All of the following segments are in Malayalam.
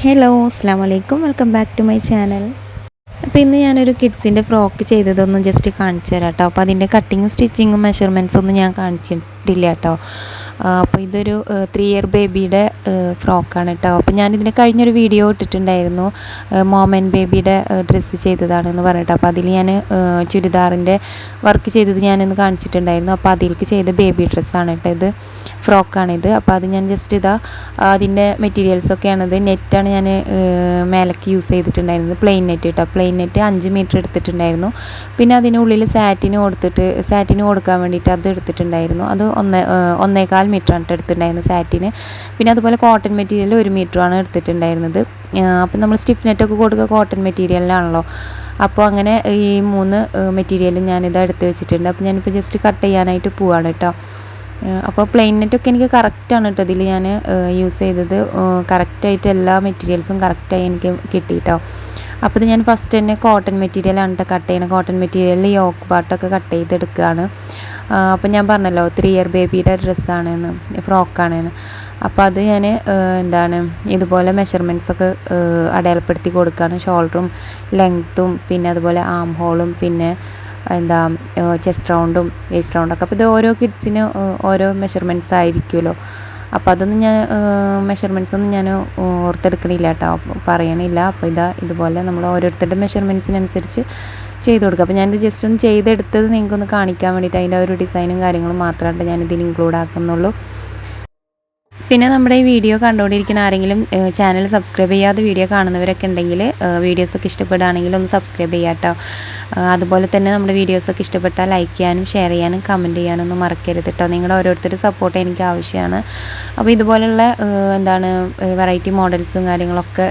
ഹലോ അസ്സാം വലൈക്കും welcome back to my channel. അപ്പോൾ ഇന്ന് ഞാനൊരു കിഡ്സിൻ്റെ ഫ്രോക്ക് ചെയ്തതൊന്നും ജസ്റ്റ് കാണിച്ചു തരാം കേട്ടോ. അപ്പോൾ അതിൻ്റെ കട്ടിങ്ങും സ്റ്റിച്ചിങ്ങും മെഷർമെൻറ്റ്സൊന്നും ഞാൻ കാണിച്ചിട്ടില്ല കേട്ടോ. അപ്പോൾ ഇതൊരു 3 ഇയർ ബേബിയുടെ ഫ്രോക്കാണ് കേട്ടോ. അപ്പോൾ ഞാനിതിന് കഴിഞ്ഞൊരു വീഡിയോ ഇട്ടിട്ടുണ്ടായിരുന്നു, മോം ആൻഡ് ബേബിയുടെ ഡ്രസ്സ് ചെയ്തതാണെന്ന് പറഞ്ഞിട്ട്. അപ്പോൾ അതിൽ ഞാൻ ചുരിദാറിൻ്റെ വർക്ക് ചെയ്തത് ഞാനിന്ന് കാണിച്ചിട്ടുണ്ടായിരുന്നു. അപ്പോൾ അതിലേക്ക് ചെയ്ത ബേബി ഡ്രസ്സാണ് കേട്ടോ, ഇത് ഫ്രോക്കാണിത്. അപ്പോൾ അത് ഞാൻ ജസ്റ്റ് അതിൻ്റെ മെറ്റീരിയൽസൊക്കെയാണിത്. നെറ്റാണ് ഞാൻ മേലേക്ക് യൂസ് ചെയ്തിട്ടുണ്ടായിരുന്നത്, പ്ലെയിൻ നെറ്റ് കേട്ടോ. പ്ലെയിൻ നെറ്റ് 5 മീറ്റർ എടുത്തിട്ടുണ്ടായിരുന്നു. പിന്നെ അതിനുള്ളിൽ സാറ്റിന് കൊടുക്കാൻ വേണ്ടിയിട്ട് അത് എടുത്തിട്ടുണ്ടായിരുന്നു. അത് 1.25 മീറ്ററാണ് എടുത്തിട്ടുണ്ടായിരുന്നത് സാറ്റിന്. പിന്നെ അതുപോലെ കോട്ടൺ മെറ്റീരിയൽ 1 മീറ്ററാണ് എടുത്തിട്ടുണ്ടായിരുന്നത്. അപ്പം നമ്മൾ സ്റ്റിഫ് നെറ്റൊക്കെ കൊടുക്കുക കോട്ടൺ മെറ്റീരിയലിലാണല്ലോ. അപ്പോൾ അങ്ങനെ ഈ 3 മെറ്റീരിയലും ഞാനിത് എടുത്ത് വെച്ചിട്ടുണ്ട്. അപ്പോൾ ഞാനിപ്പോൾ ജസ്റ്റ് കട്ട് ചെയ്യാനായിട്ട് പോവാണ് കേട്ടോ. അപ്പോൾ പ്ലെയിൻ നെറ്റൊക്കെ എനിക്ക് കറക്റ്റാണ് കേട്ടോ ഇതിൽ ഞാൻ യൂസ് ചെയ്തത്. കറക്റ്റായിട്ട് എല്ലാ മെറ്റീരിയൽസും കറക്റ്റായി എനിക്ക് കിട്ടി കേട്ടോ. അപ്പോൾ ഇത് ഞാൻ ഫസ്റ്റ് തന്നെ കോട്ടൺ മെറ്റീരിയലാണ് കേട്ടോ കട്ട് ചെയ്യണം. കോട്ടൺ മെറ്റീരിയലിൽ യോക്ക് പാർട്ടൊക്കെ കട്ട് ചെയ്തെടുക്കുകയാണ്. അപ്പോൾ ഞാൻ പറഞ്ഞല്ലോ 3 ഇയർ ബേബിയുടെ ഡ്രസ്സാണെന്ന്, ഫ്രോക്കാണെന്ന്. അപ്പോൾ അത് ഞാൻ ഇതുപോലെ മെഷർമെൻറ്റ്സൊക്കെ അടയാളപ്പെടുത്തി കൊടുക്കുകയാണ്. ഷോൾഡറും ലെങ്ത്തും പിന്നെ അതുപോലെ ആം ഹോളും പിന്നെ ചെസ്റ്റ് റൗണ്ടും വേസ്റ്റ് റൗണ്ടൊക്കെ. അപ്പോൾ ഇത് ഓരോ കിഡ്സിന് ഓരോ മെഷർമെൻറ്റ്സ് ആയിരിക്കുമല്ലോ. അപ്പോൾ അതൊന്നും ഞാൻ മെഷർമെൻറ്റ്സൊന്നും ഞാൻ ഓർത്തെടുക്കണില്ല കേട്ടോ, പറയണില്ല. അപ്പോൾ ഇതുപോലെ നമ്മൾ ഓരോരുത്തരുടെ മെഷർമെൻറ്റ്സിനനുസരിച്ച് ചെയ്ത് കൊടുക്കുക. അപ്പോൾ ഞാനിത് ജസ്റ്റ് ഒന്ന് ചെയ്തെടുത്തത് നിങ്ങൾക്കൊന്ന് കാണിക്കാൻ വേണ്ടിയിട്ട് അതിൻ്റെ ഒരു ഡിസൈനും കാര്യങ്ങളും മാത്രമായിട്ട് ഞാനിതിൽ ഇൻക്ലൂഡ് ആക്കുന്നുള്ളൂ. പിന്നെ നമ്മുടെ ഈ വീഡിയോ കണ്ടുകൊണ്ടിരിക്കുന്ന ആരെങ്കിലും ചാനൽ സബ്സ്ക്രൈബ് ചെയ്യാതെ വീഡിയോ കാണുന്നവരൊക്കെ ഉണ്ടെങ്കിൽ വീഡിയോസൊക്കെ ഇഷ്ടപ്പെടുകയാണെങ്കിൽ ഒന്ന് സബ്സ്ക്രൈബ് ചെയ്യാം കേട്ടോ. അതുപോലെ തന്നെ നമ്മുടെ വീഡിയോസൊക്കെ ഇഷ്ടപ്പെട്ടാൽ ലൈക്ക് ചെയ്യാനും ഷെയർ ചെയ്യാനും കമൻറ്റ് ചെയ്യാനൊന്നും മറക്കരുത് കേട്ടോ. നിങ്ങളുടെ ഓരോരുത്തരുടെ സപ്പോർട്ട് എനിക്ക് ആവശ്യമാണ്. അപ്പോൾ ഇതുപോലുള്ള വെറൈറ്റി മോഡൽസും കാര്യങ്ങളൊക്കെ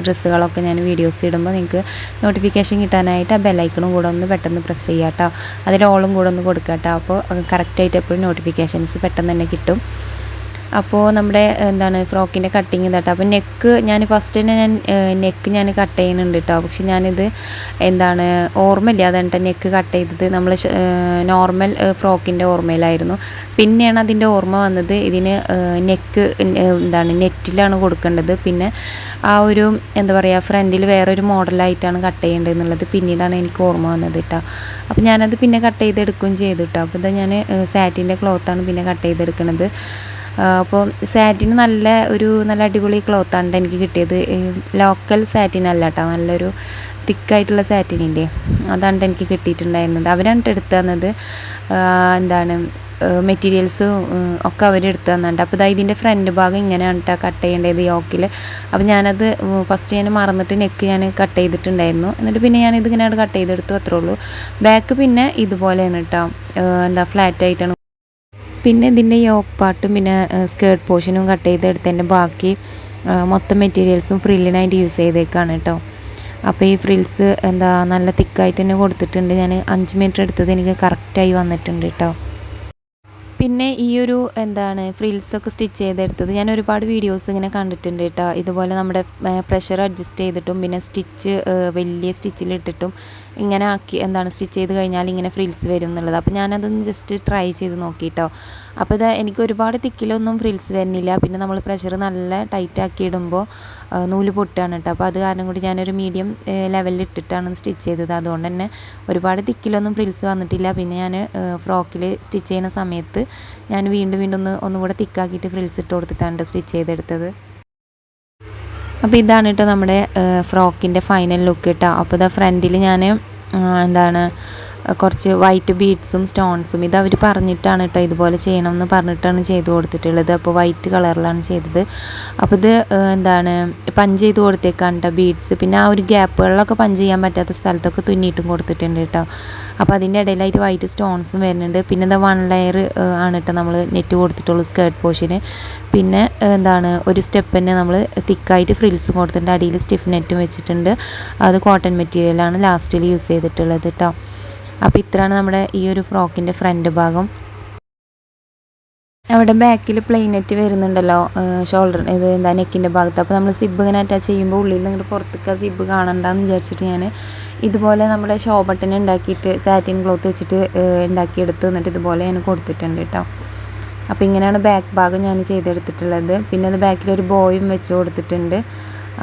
ഡ്രസ്സുകളൊക്കെ ഞാൻ വീഡിയോസ് ഇടുമ്പോൾ നിങ്ങൾക്ക് നോട്ടിഫിക്കേഷൻ കിട്ടാനായിട്ട് ആ ബെല്ലൈക്കണും കൂടെ ഒന്ന് പെട്ടെന്ന് പ്രസ് ചെയ്യുക കേട്ടോ. അതിൽ ഓളും കൂടെ ഒന്ന് കൊടുക്കുക കേട്ടോ. അപ്പോൾ കറക്റ്റായിട്ട് എപ്പോഴും നോട്ടിഫിക്കേഷൻസ് പെട്ടെന്ന് തന്നെ കിട്ടും. അപ്പോൾ നമ്മുടെ ഫ്രോക്കിൻ്റെ കട്ടിങ് ഇതാട്ടോ. അപ്പോൾ നെക്ക് ഞാൻ ഫസ്റ്റ് തന്നെ ഞാൻ കട്ട് ചെയ്യുന്നുണ്ട് കേട്ടോ. പക്ഷെ ഞാനിത് ഓർമ്മയില്ല അതാണ് നെക്ക് കട്ട് ചെയ്തത്. നമ്മൾ നോർമൽ ഫ്രോക്കിൻ്റെ ഓർമ്മയിലായിരുന്നു. പിന്നെയാണ് അതിൻ്റെ ഓർമ്മ വന്നത് ഇതിന് നെക്ക് നെറ്റിലാണ് കൊടുക്കേണ്ടത്. പിന്നെ ആ ഒരു ഫ്രണ്ടിൽ വേറൊരു മോഡലായിട്ടാണ് കട്ട് ചെയ്യേണ്ടത് എന്നുള്ളത് പിന്നീടാണ് എനിക്ക് ഓർമ്മ വന്നത് കേട്ടോ. അപ്പോൾ ഞാനത് പിന്നെ കട്ട് ചെയ്തെടുക്കുകയും ചെയ്തു കേട്ടോ. അപ്പോൾ ഞാൻ സാറ്റിൻ്റെ ക്ലോത്താണ് പിന്നെ കട്ട് ചെയ്തെടുക്കുന്നത്. അപ്പോൾ സാറ്റിന് നല്ല അടിപൊളി ക്ലോത്താണ് എനിക്ക് കിട്ടിയത്. ലോക്കൽ സാറ്റിനല്ല കേട്ടോ, നല്ലൊരു തിക്കായിട്ടുള്ള സാറ്റിനില്ലേ, അതാണ് എനിക്ക് കിട്ടിയിട്ടുണ്ടായിരുന്നത്. അവരാണ് എടുത്തു തന്നത്. മെറ്റീരിയൽസ് ഒക്കെ അവരെടുത്ത് തന്നിട്ടുണ്ട്. അപ്പോൾ ഇതിൻ്റെ ഫ്രണ്ട് ഭാഗം ഇങ്ങനെയാണ് കേട്ടോ കട്ട് ചെയ്യേണ്ടത് യോക്കിൽ. അപ്പോൾ ഞാനത് ഫസ്റ്റ് ഞാൻ മറന്നിട്ട് നെക്ക് ഞാൻ കട്ട് ചെയ്തിട്ടുണ്ടായിരുന്നു. എന്നിട്ട് പിന്നെ ഞാനിതിങ്ങനെ കട്ട് ചെയ്തെടുത്തു, അത്രേ ഉള്ളൂ. ബാക്ക് പിന്നെ ഇതുപോലെയാണ് കേട്ടോ, ഫ്ലാറ്റായിട്ടാണ്. പിന്നെ ഇതിൻ്റെ യോക്ക് പാർട്ടും പിന്നെ സ്കേർട്ട് പോർഷനും കട്ട് ചെയ്തെടുത്തതിൻ്റെ ബാക്കി മൊത്തം മെറ്റീരിയൽസും ഫ്രില്ലിനായിട്ട് യൂസ് ചെയ്തേക്കാണ് കേട്ടോ. അപ്പോൾ ഈ ഫ്രിൽസ് നല്ല തിക്കായിട്ട് തന്നെ കൊടുത്തിട്ടുണ്ട്. ഞാൻ 5 മീറ്റർ എടുത്തത് എനിക്ക് കറക്റ്റായി വന്നിട്ടുണ്ട് കേട്ടോ. പിന്നെ ഈ ഒരു ഫ്രിൽസൊക്കെ സ്റ്റിച്ച് ചെയ്തെടുത്തത് ഞാൻ ഒരുപാട് വീഡിയോസ് ഇങ്ങനെ കണ്ടിട്ടുണ്ട് കേട്ടോ. ഇതുപോലെ നമ്മുടെ പ്രഷർ അഡ്ജസ്റ്റ് ചെയ്തിട്ടും പിന്നെ സ്റ്റിച്ച് വലിയ സ്റ്റിച്ചിലിട്ടിട്ടും ഇങ്ങനെ ആക്കി സ്റ്റിച്ച് ചെയ്ത് കഴിഞ്ഞാൽ ഇങ്ങനെ ഫ്രിൽസ് വരും എന്നുള്ളത്. അപ്പോൾ ഞാനതൊന്ന് ജസ്റ്റ് ട്രൈ ചെയ്ത് നോക്കി കേട്ടോ. അപ്പോൾ എനിക്ക് ഒരുപാട് തിക്കിലൊന്നും ഫ്രിൽസ് വരുന്നില്ല. പിന്നെ നമ്മൾ പ്രഷർ നല്ല ടൈറ്റാക്കി ഇടുമ്പോൾ നൂല് പൊട്ടുകയാണ് കേട്ടോ. അപ്പോൾ അത് കാരണം കൂടി ഞാനൊരു മീഡിയം ലെവലിൽ ഇട്ടിട്ടാണ് സ്റ്റിച്ച് ചെയ്തത്. അതുകൊണ്ട് തന്നെ ഒരുപാട് തിക്കിലൊന്നും ഫ്രിൽസ് വന്നിട്ടില്ല. പിന്നെ ഞാൻ ഫ്രോക്കിൽ സ്റ്റിച്ച് ചെയ്യുന്ന സമയത്ത് ഞാൻ വീണ്ടും ഒന്നുകൂടെ തിക്കാക്കിയിട്ട് ഫ്രിൽസ് ഇട്ട് കൊടുത്തിട്ടാണ് സ്റ്റിച്ച് ചെയ്തെടുത്തത്. അപ്പോൾ ഇതാണ് കേട്ടോ നമ്മുടെ ഫ്രോക്കിൻ്റെ ഫൈനൽ ലുക്ക് കേട്ടോ. അപ്പോൾ ഫ്രണ്ടിൽ ഞാൻ കുറച്ച് വൈറ്റ് ബീഡ്സും സ്റ്റോൺസും ഇത് അവർ പറഞ്ഞിട്ടാണ് കേട്ടോ ഇതുപോലെ ചെയ്യണമെന്ന് പറഞ്ഞിട്ടാണ് ചെയ്ത് കൊടുത്തിട്ടുള്ളത്. അപ്പോൾ വൈറ്റ് കളറിലാണ് ചെയ്തത്. അപ്പോൾ ഇത് പഞ്ച് ചെയ്ത് കൊടുത്തേക്കാണ് കേട്ടോ ബീഡ്സ്. പിന്നെ ആ ഒരു ഗ്യാപ്പുകളിലൊക്കെ പഞ്ച് ചെയ്യാൻ പറ്റാത്ത സ്ഥലത്തൊക്കെ തുന്നിയിട്ടും കൊടുത്തിട്ടുണ്ട് കേട്ടോ. അപ്പോൾ അതിൻ്റെ ഇടയിലായിട്ട് വൈറ്റ് സ്റ്റോൺസും വരുന്നുണ്ട്. പിന്നെ 1 ലെയർ ആണ് കേട്ടോ നമ്മൾ നെറ്റ് കൊടുത്തിട്ടുള്ളൂ സ്കേർട്ട് പോർഷന്. പിന്നെ ഒരു സ്റ്റെപ്പ് തന്നെ നമ്മൾ തിക്കായിട്ട് ഫ്രിൽസും കൊടുത്തിട്ടുണ്ട്. അടിയിൽ സ്റ്റിഫ് നെറ്റും വെച്ചിട്ടുണ്ട്. അത് കോട്ടൺ മെറ്റീരിയലാണ് ലാസ്റ്റിൽ യൂസ് ചെയ്തിട്ടുള്ളത് കേട്ടോ. അപ്പോൾ ഇത്രയാണ് നമ്മുടെ ഈ ഒരു ഫ്രോക്കിൻ്റെ ഫ്രണ്ട് ഭാഗം. അവിടെ ബാക്കിൽ പ്ലെയിൻ നെറ്റ് വരുന്നുണ്ടല്ലോ ഷോൾഡർ നെക്കിൻ്റെ ഭാഗത്ത്. അപ്പോൾ നമ്മൾ സിബ് ഇങ്ങനെ അറ്റാച്ച് ചെയ്യുമ്പോൾ ഉള്ളിൽ നിന്ന് പുറത്തേക്ക് സിബ് കാണണ്ടെന്ന് വിചാരിച്ചിട്ട് ഞാൻ ഇതുപോലെ നമ്മുടെ ഷോ ബട്ടൺ ഉണ്ടാക്കിയിട്ട് സാറ്റിൻ ക്ലോത്ത് വെച്ചിട്ട് ഉണ്ടാക്കിയെടുത്ത് എന്നിട്ട് ഇതുപോലെ ഞാൻ കൊടുത്തിട്ടുണ്ട് കേട്ടോ. അപ്പോൾ ഇങ്ങനെയാണ് ബാക്ക് ഭാഗം ഞാൻ ചെയ്തെടുത്തിട്ടുള്ളത്. പിന്നെ അത് ബാക്കിലൊരു ബോയും വെച്ച് കൊടുത്തിട്ടുണ്ട്.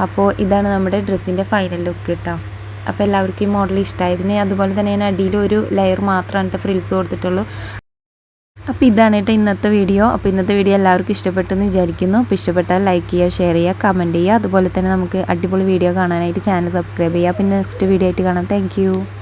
അപ്പോൾ ഇതാണ് നമ്മുടെ ഡ്രസ്സിൻ്റെ ഫൈനൽ ലുക്ക് കേട്ടോ. അപ്പോൾ എല്ലാവർക്കും ഈ മോഡൽ ഇഷ്ടമായി. പിന്നെ അതുപോലെ തന്നെ ഞാൻ അടിയിൽ ഒരു ലെയർ മാത്രമാണ് ഫ്രിൽസ് കൊടുത്തിട്ടുള്ളൂ. അപ്പോൾ ഇതാണ് കേട്ടോ ഇന്നത്തെ വീഡിയോ. അപ്പോൾ ഇന്നത്തെ വീഡിയോ എല്ലാവർക്കും ഇഷ്ടപ്പെട്ടെന്ന് വിചാരിക്കുന്നു. അപ്പോൾ ഇഷ്ടപ്പെട്ടാൽ ലൈക്ക് ചെയ്യുക, ഷെയർ ചെയ്യുക, കമൻറ്റ് ചെയ്യുക. അതുപോലെ തന്നെ നമുക്ക് അടിപൊളി വീഡിയോ കാണാനായിട്ട് ചാനൽ സബ്സ്ക്രൈബ് ചെയ്യുക. പിന്നെ നെക്സ്റ്റ് വീഡിയോ ആയിട്ട് കാണാം. താങ്ക്